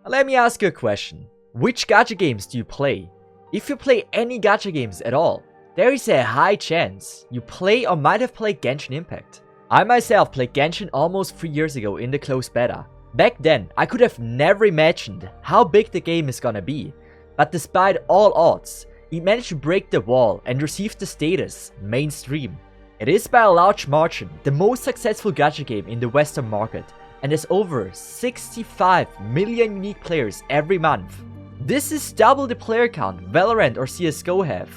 Let me ask you a question. Which gacha games do you play? If you play any gacha games at all, there is a high chance you play or might have played Genshin Impact. I myself played Genshin almost 3 years ago in the closed beta. Back then, I could have never imagined how big the game is gonna be, but despite all odds, it managed to break the wall and receive the status mainstream. It is by a large margin the most successful gacha game in the Western market and has over 65 million unique players every month. This is double the player count Valorant or CSGO have.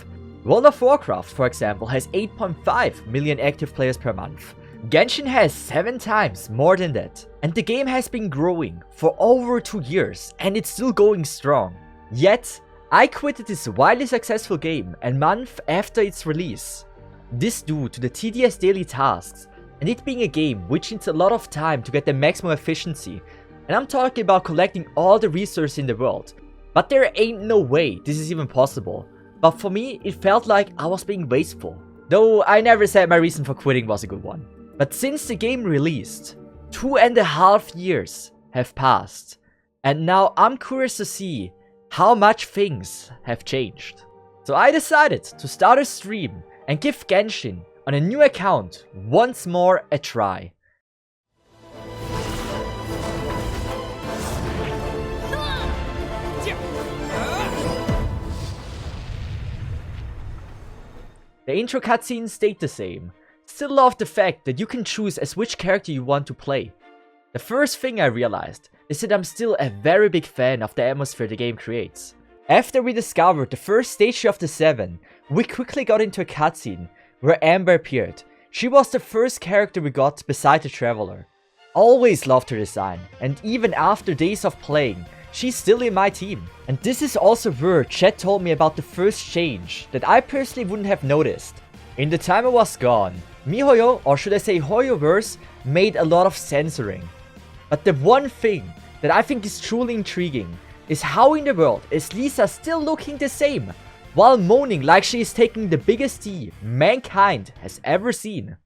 World of Warcraft, for example, has 8.5 million active players per month. Genshin has 7 times more than that. And the game has been growing for over 2 years and it's still going strong. Yet, I quitted this wildly successful game a month after its release. This due to the tedious daily tasks and it being a game which needs a lot of time to get the maximum efficiency. And I'm talking about collecting all the resources in the world. But there ain't no way this is even possible. But for me, it felt like I was being wasteful. Though I never said my reason for quitting was a good one. But since the game released, 2.5 years have passed. And now I'm curious to see how much things have changed. So I decided to start a stream and give Genshin on a new account once more a try. The intro cutscenes stayed the same. Still love the fact that you can choose as which character you want to play. The first thing I realized is that I'm still a very big fan of the atmosphere the game creates. After we discovered the first stage of the 7, we quickly got into a cutscene where Amber appeared. She was the first character we got beside the Traveler. Always loved her design, and even after days of playing, she's still in my team. And this is also where Chat told me about the first change that I personally wouldn't have noticed. In the time I was gone, MiHoYo, or should I say HoYoverse, made a lot of censoring. But the one thing that I think is truly intriguing is how in the world is Lisa still looking the same, while moaning like she is taking the biggest tea mankind has ever seen.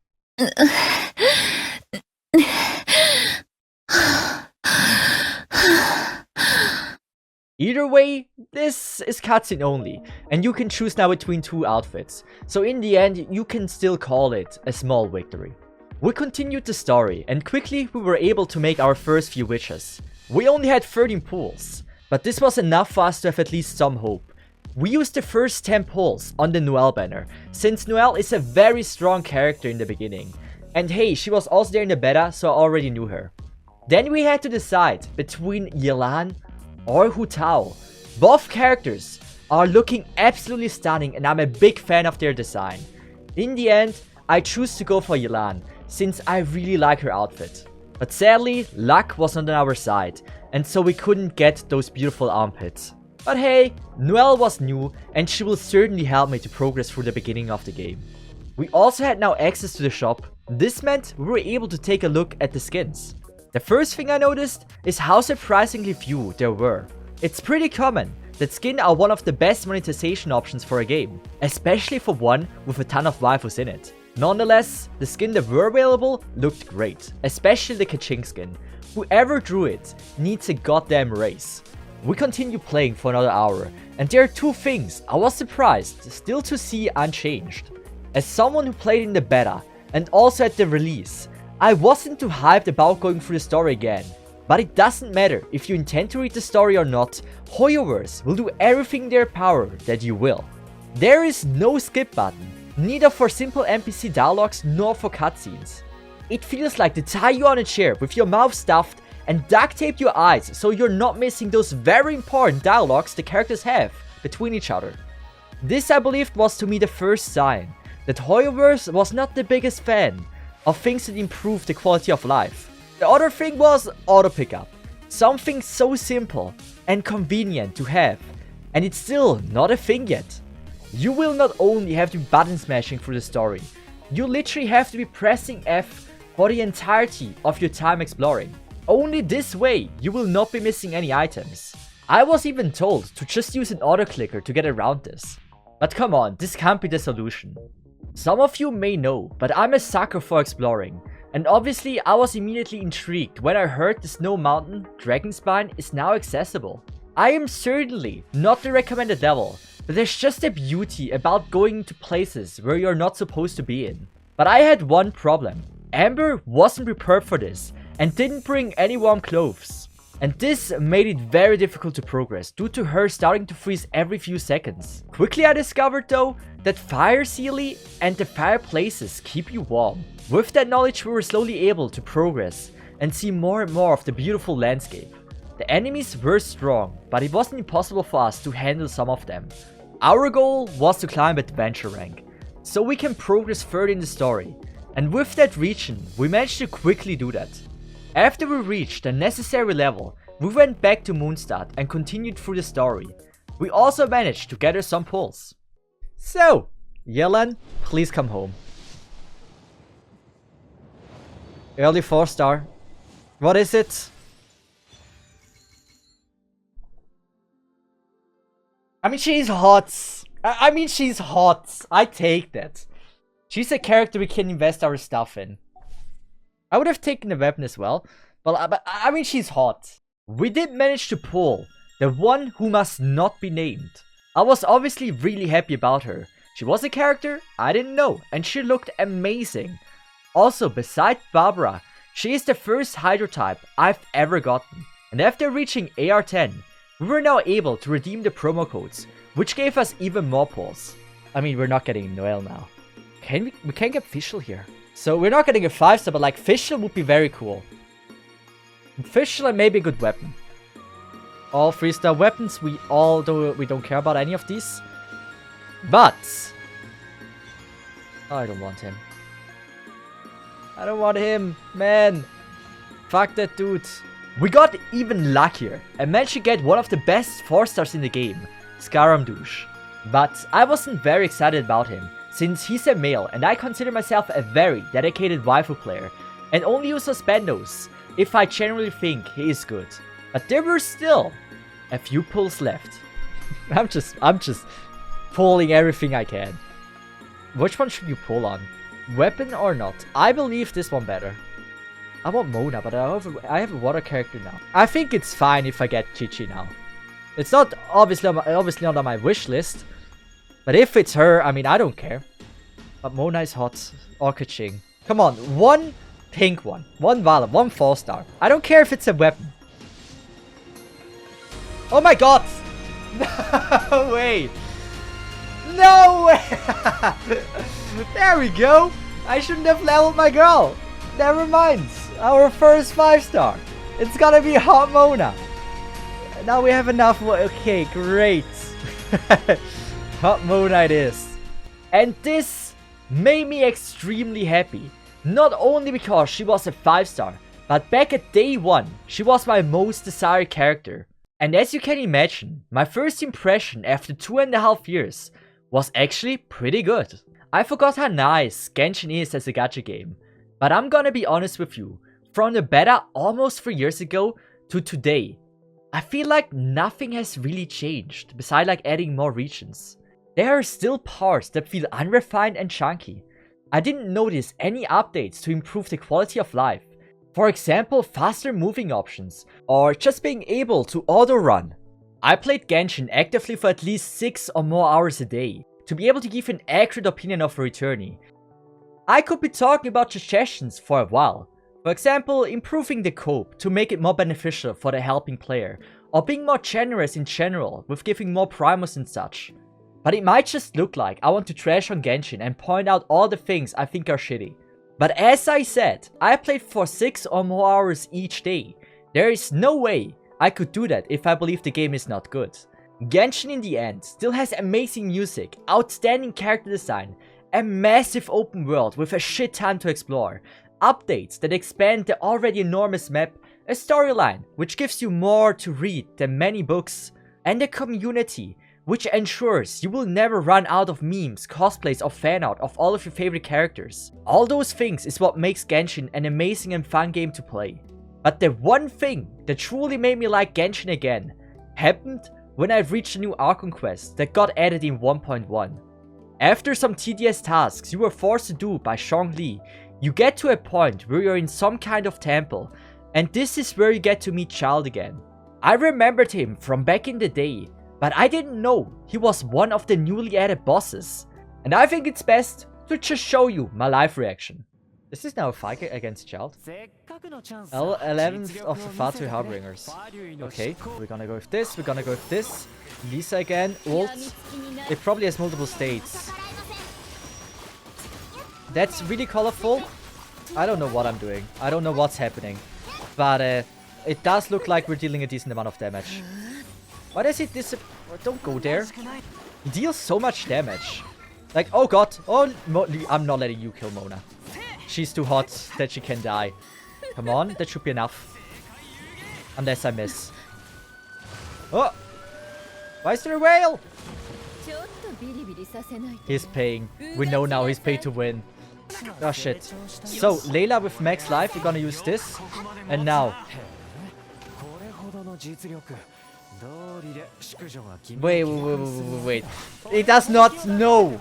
Either way, this is cutscene only, and you can choose now between 2 outfits, so in the end you can still call it a small victory. We continued the story, and quickly we were able to make our first few wishes. We only had 13 pulls, but this was enough for us to have at least some hope. We used the first 10 pulls on the Noelle banner, since Noelle is a very strong character in the beginning. And hey, she was also there in the beta, so I already knew her. Then we had to decide between Yelan or Hu Tao. Both characters are looking absolutely stunning and I'm a big fan of their design. In the end, I choose to go for Yelan, since I really like her outfit. But sadly, luck was not on our side, and so we couldn't get those beautiful armpits. But hey, Noelle was new and she will certainly help me to progress through the beginning of the game. We also had now access to the shop. This meant we were able to take a look at the skins. The first thing I noticed is how surprisingly few there were. It's pretty common that skins are one of the best monetization options for a game, especially for one with a ton of waifus in it. Nonetheless, the skins that were available looked great, especially the Keqing skin. Whoever drew it needs a goddamn raise. We continue playing for another hour, and there are 2 things I was surprised still to see unchanged. As someone who played in the beta, and also at the release, I wasn't too hyped about going through the story again. But it doesn't matter if you intend to read the story or not, HoYoverse will do everything in their power that you will. There is no skip button, neither for simple NPC dialogues nor for cutscenes. It feels like they tie you on a chair with your mouth stuffed and duct tape your eyes so you're not missing those very important dialogues the characters have between each other. This I believed was to me the first sign that HoYoverse was not the biggest fan of things that improve the quality of life. The other thing was auto pickup. Something so simple and convenient to have, and it's still not a thing yet. You will not only have to be button smashing through the story, you literally have to be pressing F for the entirety of your time exploring. Only this way you will not be missing any items. I was even told to just use an auto clicker to get around this. But come on, this can't be the solution. Some of you may know, but I'm a sucker for exploring. And obviously I was immediately intrigued when I heard the Snow Mountain Dragonspine is now accessible. I am certainly not the recommended level, but there's just a beauty about going to places where you're not supposed to be in. But I had one problem. Amber wasn't prepared for this and didn't bring any warm clothes. And this made it very difficult to progress due to her starting to freeze every few seconds. Quickly I discovered though that Fire Sealy and the fireplaces keep you warm. With that knowledge we were slowly able to progress and see more and more of the beautiful landscape. The enemies were strong, but it wasn't impossible for us to handle some of them. Our goal was to climb adventure rank, so we can progress further in the story. And with that region, we managed to quickly do that. After we reached the necessary level, we went back to Moonstad and continued through the story. We also managed to gather some pulls. So, Yelan, please come home. Early 4-star. What is it? I mean, she's hot. She's hot. I take that. She's a character we can invest our stuff in. I would have taken the weapon as well. But I mean, she's hot. We did manage to pull the one who must not be named. I was obviously really happy about her. She was a character I didn't know, and she looked amazing. Also, beside Barbara, she is the first Hydro type I've ever gotten. And after reaching AR10, we were now able to redeem the promo codes, which gave us even more pulls. I mean, we're not getting Noelle now. We can get Fischl here. So we're not getting a 5-star, but like Fischl would be very cool. Fischl and maybe a good weapon. All 3-star weapons, we don't care about any of these. But I don't want him. I don't want him, man. Fuck that dude. We got even luckier and managed to get one of the best 4-stars in the game, Skaramdouche. But I wasn't very excited about him, since he's a male and I consider myself a very dedicated waifu player and only use suspendos if I generally think he is good. But there were still a few pulls left. I'm just pulling everything I can. Which one should you pull on? Weapon or not? I believe this one better. I want Mona, but I have a water character now. I think it's fine if I get Chichi now. It's not obviously not on my wish list. But if it's her, I mean, I don't care. But Mona is hot. Or Kaching. Come on, one pink one. One Vala, one 4-star. I don't care if it's a weapon. Oh my god! No way! No way! There we go! I shouldn't have leveled my girl. Never mind. Our first 5-star. It's gonna be Hot Mona. Now we have enough. Okay, great. Hot Mona it is. And this made me extremely happy. Not only because she was a 5-star, but back at day 1, she was my most desired character. And as you can imagine, my first impression after 2.5 years was actually pretty good. I forgot how nice Genshin is as a gacha game. But I'm gonna be honest with you, from the beta almost 3 years ago to today, I feel like nothing has really changed, besides like adding more regions. There are still parts that feel unrefined and chunky. I didn't notice any updates to improve the quality of life. For example, faster moving options, or just being able to auto-run. I played Genshin actively for at least 6 or more hours a day, to be able to give an accurate opinion of a returnee. I could be talking about suggestions for a while. For example, improving the cope to make it more beneficial for the helping player, or being more generous in general with giving more primos and such. But it might just look like I want to trash on Genshin and point out all the things I think are shitty. But as I said, I played for 6 or more hours each day. There is no way I could do that if I believe the game is not good. Genshin in the end still has amazing music, outstanding character design, a massive open world with a shit ton to explore, updates that expand the already enormous map, a storyline which gives you more to read than many books, and a community which ensures you will never run out of memes, cosplays or fan art of all of your favorite characters. All those things is what makes Genshin an amazing and fun game to play. But the one thing that truly made me like Genshin again happened when I reached a new Archon quest that got added in 1.1. After some tedious tasks you were forced to do by Zhongli, You get to a point where you're in some kind of temple, and this is where you get to meet Childe again. I remembered him from back in the day, but I didn't know he was one of the newly added bosses. And I think it's best to just show you my live reaction. This is now a fight against Childe. 11th of the Fatu Harbingers. Okay, we're gonna go with this, we're gonna go with this. Lisa again, ult. It probably has multiple states. That's really colorful. I don't know what I'm doing. I don't know what's happening. But it does look like we're dealing a decent amount of damage. Why does it don't go there. He deals so much damage. Like, oh god. Oh, I'm not letting you kill Mona. She's too hot that she can die. Come on, that should be enough. Unless I miss. Oh! Why is there a whale? He's paying. We know now he's paid to win. Oh shit. So, Layla with max life, we're gonna use this. And now. Wait. He does not know.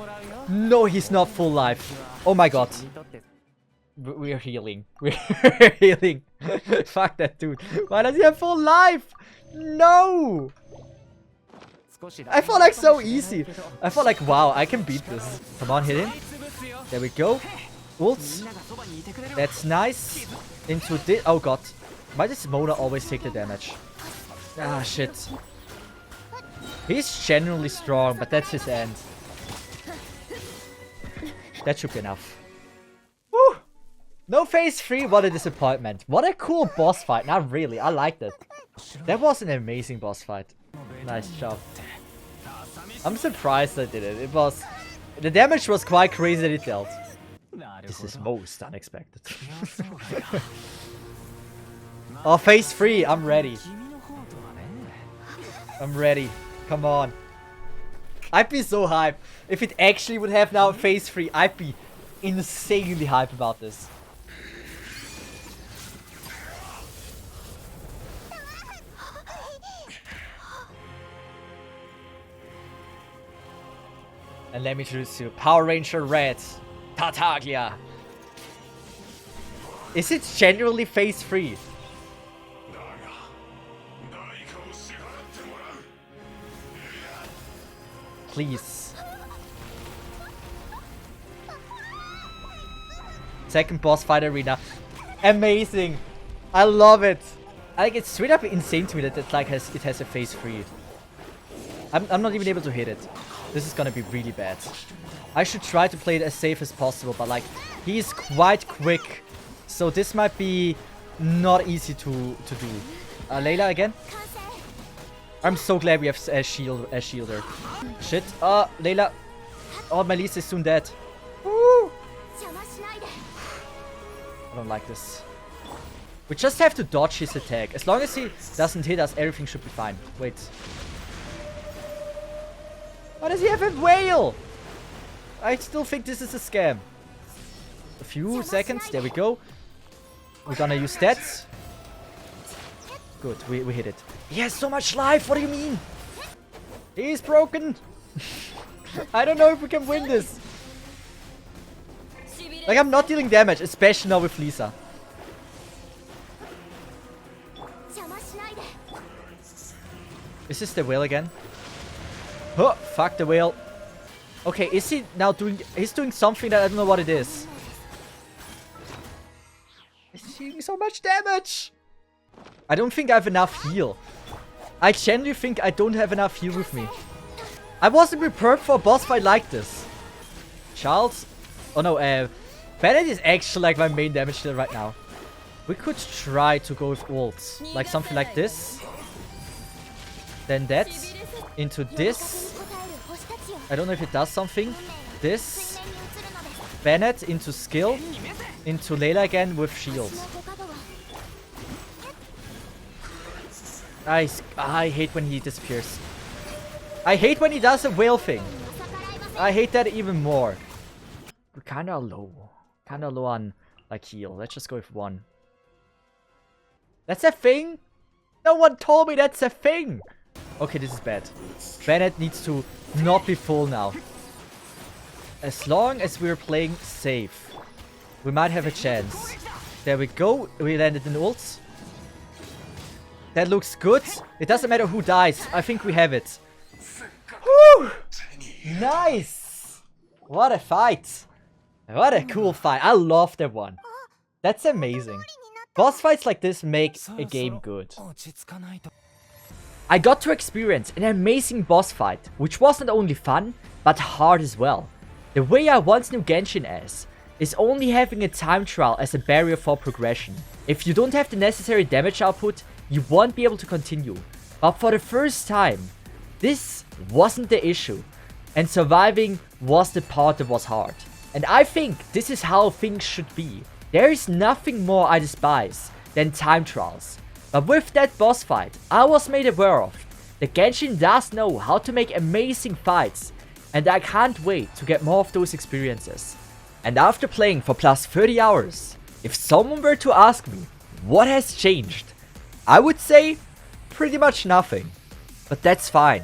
No, he's not full life. Oh my god. We're healing. We're healing. Fuck that dude. Why does he have full life? No! I felt like so easy. I felt like, wow, I can beat this. Come on, hit him. There we go. Ults. That's nice. Into this. Oh god. Why does Mona always take the damage? Ah, shit. He's genuinely strong, but that's his end. That should be enough. Woo! No phase 3, what a disappointment. What a cool boss fight. Not really, I liked it. That was an amazing boss fight. Nice job. I'm surprised I did it. The damage was quite crazy that it dealt. This is most unexpected. Oh, phase 3, I'm ready. I'm ready. Come on. I'd be so hyped. If it actually would have now phase 3, I'd be insanely hyped about this. And let me introduce you, Power Ranger Red, Tartaglia. Is it genuinely phase 3? Please. Second boss fight arena. Amazing. I love it. Like, it's straight up insane to me that it has a phase 3. I'm not even able to hit it. This is gonna be really bad. I should try to play it as safe as possible, but like, he's quite quick. So this might be not easy to do. Layla again. I'm so glad we have a shielder. Shit. Layla. Oh, my Lisa is soon dead. Woo! I don't like this. We just have to dodge his attack. As long as he doesn't hit us, everything should be fine. Wait. Why does he have a whale? I still think this is a scam. A few seconds. There we go. We're gonna use that. Good. We hit it. He has so much life. What do you mean? He's broken. I don't know if we can win this. Like, I'm not dealing damage, especially now with Lisa. Is this the whale again? Oh, fuck the whale. Okay, is he now doing... He's doing something that I don't know what it is. He's doing so much damage. I don't think I have enough heal. I genuinely think I don't have enough heal with me. I wasn't prepared for a boss fight like this. Charles? Oh no, Bennett is actually like my main damage dealer right now. We could try to go with ults. Like something like this. Then that. Into this. I don't know if it does something. This. Bennett into skill. Into Layla again with shield. I hate when he disappears. I hate when he does a whale thing. I hate that even more. We're kinda low. Kinda low on like heal. Let's just go with 1. That's a thing? No one told me that's a thing. Okay, this is bad. Bennett needs to not be full now. As long as we're playing safe. We might have a chance. There we go. We landed an ult. That looks good. It doesn't matter who dies. I think we have it. Whew! Nice! What a fight. What a cool fight. I love that one. That's amazing. Boss fights like this make a game good. I got to experience an amazing boss fight, which wasn't only fun, but hard as well. The way I once knew Genshin as is only having a time trial as a barrier for progression. If you don't have the necessary damage output, you won't be able to continue. But for the first time, this wasn't the issue, and surviving was the part that was hard. And I think this is how things should be. There is nothing more I despise than time trials. But with that boss fight, I was made aware of that Genshin does know how to make amazing fights, and I can't wait to get more of those experiences. And after playing for plus 30 hours, if someone were to ask me what has changed, I would say pretty much nothing. But that's fine.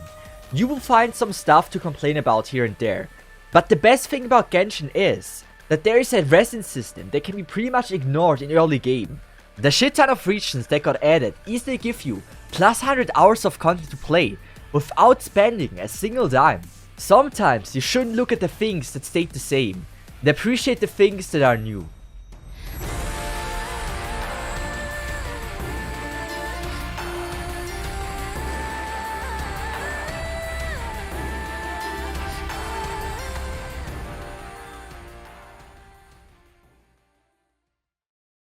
You will find some stuff to complain about here and there. But the best thing about Genshin is that there is a resin system that can be pretty much ignored in early game. The shit ton of regions that got added easily give you plus 100 hours of content to play without spending a single dime. Sometimes you shouldn't look at the things that stayed the same and appreciate the things that are new.